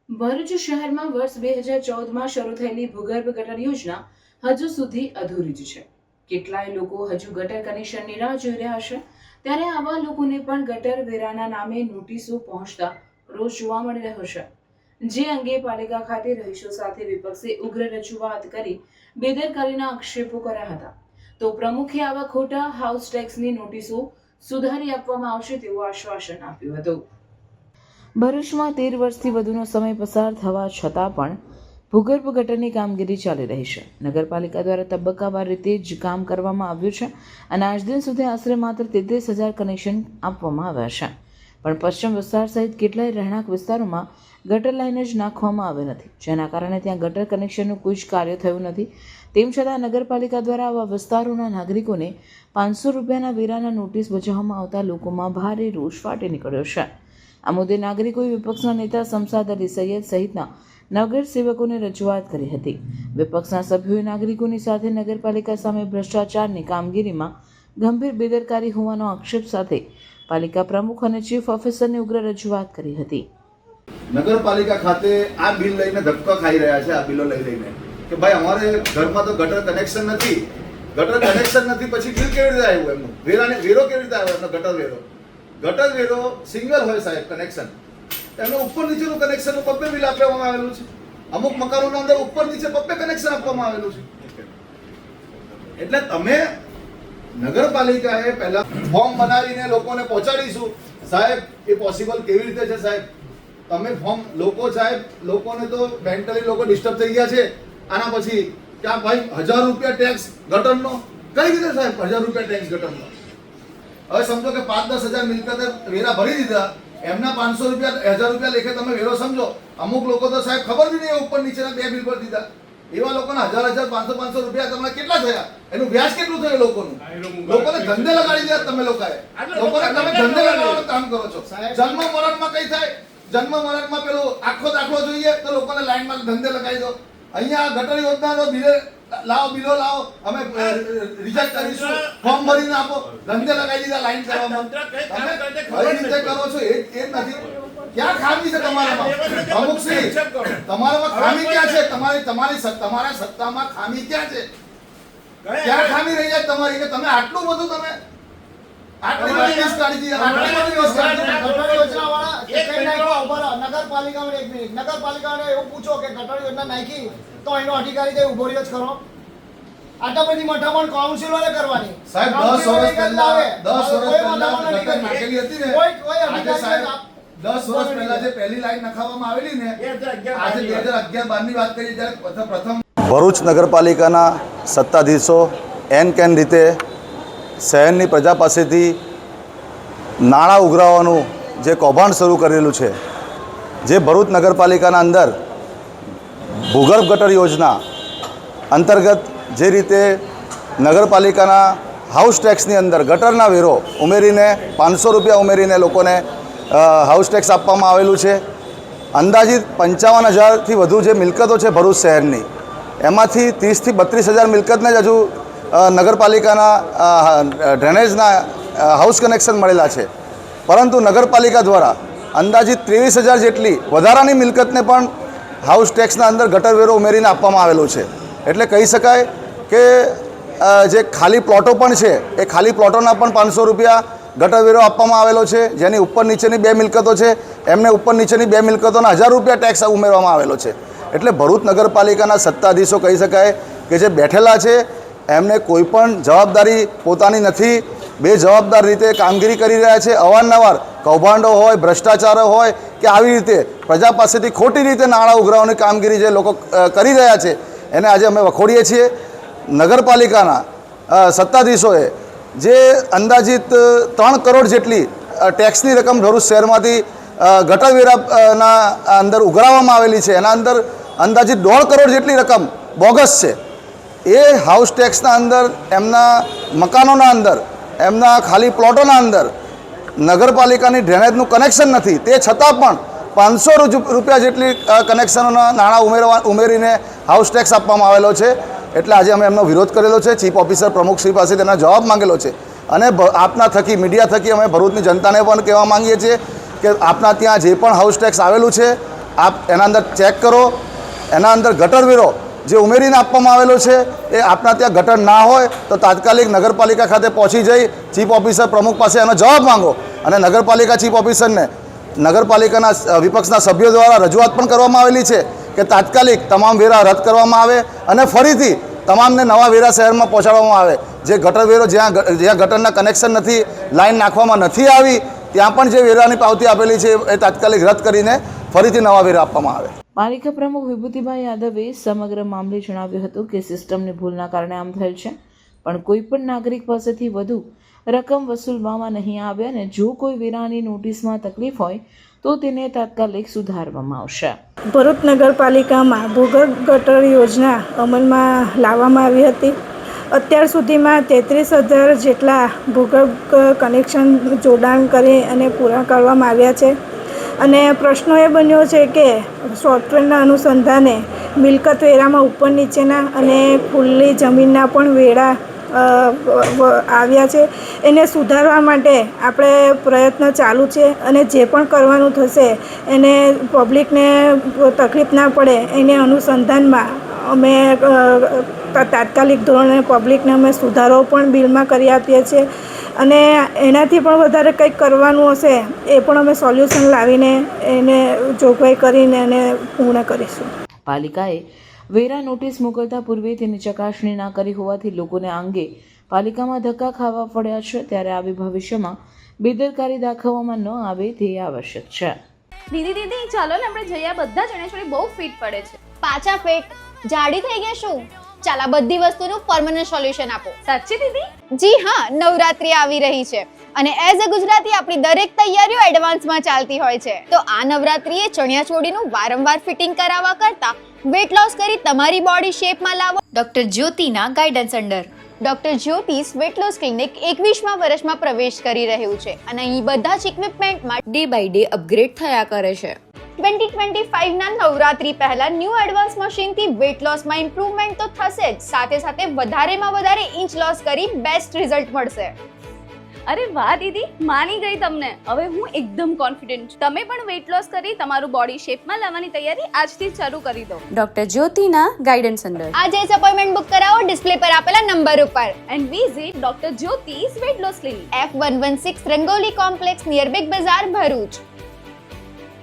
ભરૂચ શહેરમાં વર્ષ 2014માં શરૂ થયેલી ભૂગર્ભ ગટર યોજના હજુ સુધી અધૂરી જ છે। કેટલાય લોકો હજુ ગટર કનેક્શનની રાહ જોઈ રહ્યા છે, ત્યારે આવા લોકોને પણ ગટર વેરાના નામે નોટિસો પહોંચતા રોષ જોવા મળી રહ્યો છે, જે અંગે પાલિકા ખાતે રહીશો સાથે વિપક્ષે ઉગ્ર રજૂઆત કરી બેદરકારીના આક્ષેપો કર્યા હતા। તો પ્રમુખે આવા ખોટા હાઉસ ટેક્સની નોટિસો સુધારી આપવામાં આવશે તેવું આશ્વાસન આપ્યું હતું। ભરૂચમાં 13 વર્ષથી વધુનો સમય પસાર થવા છતાં પણ ભૂગર્ભ ગટરની કામગીરી ચાલી રહી છે। નગરપાલિકા દ્વારા તબક્કાવાર રીતે જ કામ કરવામાં આવ્યું છે અને આજ દિન સુધી આશરે માત્ર 33,000 કનેક્શન આપવામાં આવ્યા છે, પણ પશ્ચિમ વિસ્તાર સહિત કેટલાય રહેણાંક વિસ્તારોમાં ગટર લાઇન જ નાખવામાં આવી નથી, જેના કારણે ત્યાં ગટર કનેક્શનનું કોઈ જ કાર્ય થયું નથી। તેમ છતાં નગરપાલિકા દ્વારા આવા વિસ્તારોના નાગરિકોને 500 રૂપિયાના વેરાના નોટિસ બજાવવામાં આવતા લોકોમાં ભારે રોષ ફાટી નીકળ્યો છે। આ મુદ્દે નાગરિકોએ વિપક્ષના નેતા શમસાદ અલી સૈયદ સહિતના નગરસેવકોને રજૂઆત કરી હતી। વિપક્ષના સભ્યોએ નાગરિકોની સાથે નગરપાલિકા સામે ભ્રષ્ટાચારની કામગીરીમાં ગંભીર બેદરકારી હોવાનો આક્ષેપ સાથે પાલિકા પ્રમુખ અને ચીફ ઓફિસરને ઉગ્ર રજૂઆત કરી હતી। નગરપાલિકા ખાતે આ બિલ લઈને ધક્કા ખાઈ રહ્યા છે। આ બિલો લઈને કે ભાઈ અમારે ઘરમાં તો ગટર કનેક્શન નથી, પછી બિલ કેવી રીતે આવ્યું એમનું, વેરો કેવી રીતે આવ્યો એમનો ગટર વેરો સિંગલ હોય સાહેબ કનેક્શન, એમને ઉપર નીચેનું કનેક્શન પપ્પે બિલ આપવામાં આવેલું છે। અમુક મકાનોના અંદર ઉપર નીચે પપ્પે કનેક્શન આપવામાં આવેલું છે। એટલે તમે નગરપાલિકાએ પહેલા ફોર્મ બનાવીને લોકોને પહોંચાડીશું સાહેબ, એ પોસિબલ કેવી રીતે છે સાહેબ? તમે ફોર્મ લોકોને તો મેન્ટલી લોકો ડિસ્ટર્બ થઈ ગયા છે આના પછી કે આ ભાઈ 1000 રૂપિયા ટેક્સ ગટરનો, કઈ રીતે સાહેબ 1000 રૂપિયા ટેક્સ ગટરનો? હવે સમજો કે 5-10 હજાર મિલકત વેરા ભરી દીધા, એમના 500 રૂપિયા 1000 રૂપિયા લેખે તમે વેરો સમજો। અમુક લોકો તો સાહેબ ખબર બી નહીં ઉપર નીચેના 2 બિલ પર દીધા, એવા લોકોના 1000 500 રૂપિયા તમને કેટલા થયા? એનું વ્યાજ કેટલું થયું? લોકોને ધંધે લગાડી દીધા તમે લોકોએ, તમે ધંધે લગાડવાનું કામ કરો છો। જન્મ મરણમાં કઈ થાય? જન્મ મરણમાં પેલો આખો દાખલો જોઈએ તો લોકોને લાઈનમાં ધંધે લગાડી દો। અહીંયા ગટર યોજનાનો બિલો લાવો, અમે રિજેક્ટ કરીશું, ફોર્મ ભરીને આપો, ધંધે લગાડી દીધા લાઈન કરવામાં। તમે કઈ રીતે કરો છો એ નથી? ક્યાં ખામી છે તમારામાં? અમુકશ્રી તમારામાં ખામી ક્યાં છે? તમારા સત્તામાં ખામી ક્યાં છે? ક્યાં ખામી રહી જાય તમારી કે તમે આટલું બધું તમે આટલી બધી લિસ્ટ કાઢી દીધી, આટલી બધી લિસ્ટ કાઢી દીધી? નગરપાલિકામાં એક મિનિટ, નગરપાલિકાને એવું પૂછો કે ગટર યોજના નાખી તો એનો અધિકારી જે ઉભો રહ્યો જ ખરો? આટલા બધી મઠામણ કાઉન્સિલરે કરવાની સાહેબ। 10 વર્ષ પહેલા નાખેલી હતી ને, આજે સાહેબ 10 વર્ષ પહેલા જે પહેલી લાઈન નખાવવામાં આવેલી ને, આજે 2011-12 ની વાત કરીએ જ્યારે પ્રથમ ભરૂચ નગરપાલિકાના સત્તાધીશો એન કેન રીતે શહેરની પ્રજા પાસેથી નાણાં ઉઘરાવવાનું જે કૌભાંડ શરૂ કરેલું છે, જે ભરૂચ નગરપાલિકાના અંદર ભૂગર્ભ ગટર યોજના અંતર્ગત જે રીતે નગરપાલિકાના હાઉસ ટેક્સની અંદર ગટરના વેરો ઉમેરીને 500 રૂપિયા ઉમેરીને લોકોને હાઉસ ટેક્સ આપવામાં આવેલું છે। અંદાજિત 55,000થી વધુ જે મિલકતો છે ભરૂચ શહેરની, એમાંથી 30,000થી 32,000 મિલકતને જ હજુ નગરપાલિકાના ડ્રેનેજના હાઉસ કનેક્શન મળેલા છે, પરંતુ નગરપાલિકા દ્વારા અંદાજિત 23,000 જેટલી વધારાની મિલકતને પણ હાઉસ ટેક્સના અંદર ગટર વેરો ઉમેરીને આપવામાં આવેલો છે। એટલે કહી શકાય કે જે ખાલી પ્લોટો પણ છે એ ખાલી પ્લોટોના પણ 500 રૂપિયા ગટર વેરો આપવામાં આવેલો છે। જેની ઉપર નીચેની 2 મિલકતો છે એમને ઉપર નીચેની 2 મિલકતોના 1000 રૂપિયા ટેક્સ ઉમેરવામાં આવેલો છે। એટલે ભરૂચ નગરપાલિકાના સત્તાધીશો કહી શકાય કે જે બેઠેલા છે એમને કોઈ પણ જવાબદારી પોતાની નથી, બેજવાબદાર રીતે કામગીરી કરી રહ્યા છે। અવારનવાર કૌભાંડો હોય, ભ્રષ્ટાચારો હોય કે આવી રીતે પ્રજા પાસેથી ખોટી રીતે નાણાં ઉઘરાવવાની કામગીરી જે લોકો કરી રહ્યા છે એને આજે અમે વખોડીએ છીએ। નગરપાલિકાના સત્તાધીશોએ જે અંદાજિત 3 કરોડ જેટલી ટેક્સની રકમ ભરૂચ શહેરમાંથી ગટર વેરાના અંદર ઉઘરાવવામાં આવેલી છે, એના અંદર અંદાજિત 1.5 કરોડ જેટલી રકમ બોગસ છે। એ હાઉસ ટેક્સના અંદર, એમના મકાનોના અંદર, એમના ખાલી પ્લોટોના અંદર નગરપાલિકાની ડ્રેનેજનું કનેક્શન નથી, તે છતાં પણ 500 રૂપિયા જેટલી કનેક્શનોના નાણાં ઉમેરીને હાઉસ ટેક્સ આપવામાં આવેલો છે। એટલે આજે અમે એમનો વિરોધ કરેલો છે, ચીફ ઓફિસર પ્રમુખશ્રી પાસે તેના જવાબ માંગેલો છે અને આપના થકી, મીડિયા થકી અમે ભરૂચની જનતાને પણ કહેવા માંગીએ છીએ કે આપના ત્યાં જે પણ હાઉસ ટેક્સ આવેલું છે આપ એના અંદર ચેક કરો. એના અંદર ગટર વેરો જે ઉમેરીને આપવામાં આવેલો છે એ આપના ત્યાં ગટર ના હોય તો તાત્કાલિક નગરપાલિકા ખાતે પહોંચી જઈ ચીફ ઓફિસર પ્રમુખ પાસે એનો જવાબ માંગો અને નગરપાલિકા ચીફ ઓફિસરને નગરપાલિકાના વિપક્ષના સભ્યો દ્વારા રજૂઆત પણ કરવામાં આવેલી છે કે તાત્કાલિક તમામ વેરા રદ કરવામાં આવે અને ફરીથી તમામને નવા વેરા શહેરમાં પહોંચાડવામાં આવે. જે ગટર વેરો જ્યાં ગટરના કનેક્શન નથી, લાઈન નાખવામાં નથી આવી, ત્યાં પણ જે વેરાની પાવતી આપેલી છે એ તાત્કાલિક રદ કરીને ફરીથી નવા વેરા આપવામાં આવે. પાલિકા પ્રમુખ વિભૂતિભાઈ યાદવે સમગ્ર મામલે જણાવ્યું હતું કે સિસ્ટમની ભૂલના કારણે આમ થયેલ છે, પણ કોઈ પણ નાગરિક પાસેથી વધુ રકમ વસૂલવામાં નહીં આવે અને જો કોઈ વેરાની નોટિસમાં તકલીફ હોય તો તેને તાત્કાલિક સુધારવામાં આવશે. ભરૂચ નગરપાલિકામાં ભૂગર્ભ ગટર યોજના અમલમાં લાવવામાં આવી હતી. અત્યાર સુધીમાં 33,000 જેટલા ભૂગર્ભ કનેક્શન જોડાણ કરી અને પૂરા કરવામાં આવ્યા છે. અને પ્રશ્નો એ બન્યો છે કે સોફ્ટવેરના અનુસંધાને મિલકત વેરામાં ઉપર નીચેના અને ખુલ્લી જમીનના પણ વેરા આવ્યા છે. એને સુધારવા માટે આપણે પ્રયત્ન ચાલુ છે અને જે પણ કરવાનું થશે એને પબ્લિકને તકલીફ ના પડે એને અનુસંધાનમાં અમે તાત્કાલિક ધોરણે પબ્લિકને અમે સુધારો પણ બિલમાં કરી આપીએ છીએ અને એનાથી પણ વધારે કંઈક કરવાનું હશે એ પણ અમે સોલ્યુશન લાવીને એને જોગવાઈ કરીને એને પૂર્ણ કરીશું. પાલિકાએ વેરા નોટિસ મોકલતા પૂર્વે તેની ચકાસણી ના કરી હોવાથી લોકોને આ અંગે પાલિકામાં ધક્કા ખાવા પડ્યા છે. ત્યારે આવી ભવિષ્યમાં બેદરકારી દાખવવામાં ન આવે તે આવશ્યક છે. દીદી ચાલો ને આપણે જઈએ, બધા ચણિયાચોળી બહુ ફિટ પડે છે. પાછા ફિટ જાડી થઈ ગયા શું? ચાલ આ બધી વસ્તુનું પરમનન્ટ સોલ્યુશન આપો. સાચી દીદી? જી હા, નવરાત્રી આવી રહી છે અને એઝ અ ગુજરાતી આપણી દરેક તૈયારીઓ એડવાન્સમાં ચાલતી હોય છે. તો આ નવરાત્રીએ ચણિયાચોળીનું વારંવાર ફિટિંગ કરાવવા કરતા વેટ લોસ કરી તમારી બોડી શેપમાં લાવો ડોક્ટર જ્યોતિના guidance under. Doctor Jyoti's weight loss clinic 21મા વર્ષમાં પ્રવેશ કરી રહ્યું છે અને અહીં બધા જ ઇક્વિપમેન્ટમાં ડે બાય ડે અપગ્રેડ થયા કરે છે. 2025ના નવરાત્રી પહેલા ન્યૂ એડવાન્સ મશીનથી વેટ લોસમાં ઇમ્પ્રુવમેન્ટ તો થશે જ, સાથે સાથે વધારેમાં વધારે ઇંચ લોસ કરી બેસ્ટ રિઝલ્ટ મળશે. અરે વાહ દીદી, માની ગઈ તમને. હવે હું એકદમ કોન્ફિડન્ટ છું. તમે પણ વેટ લોસ કરી તમારું બોડી શેપમાં લાવવાની તૈયારી આજથી જ શરૂ કરી દો. ડોક્ટર જ્યોતિના ગાઈડન્સ અંડર આજે જ અપોઇન્ટમેન્ટ બુક કરાવો ડિસ્પ્લે પર આપેલા નંબર ઉપર. And visit doctor Jyoti's weight loss clinic, F116 Rangoli complex near big bazaar, Bharuch.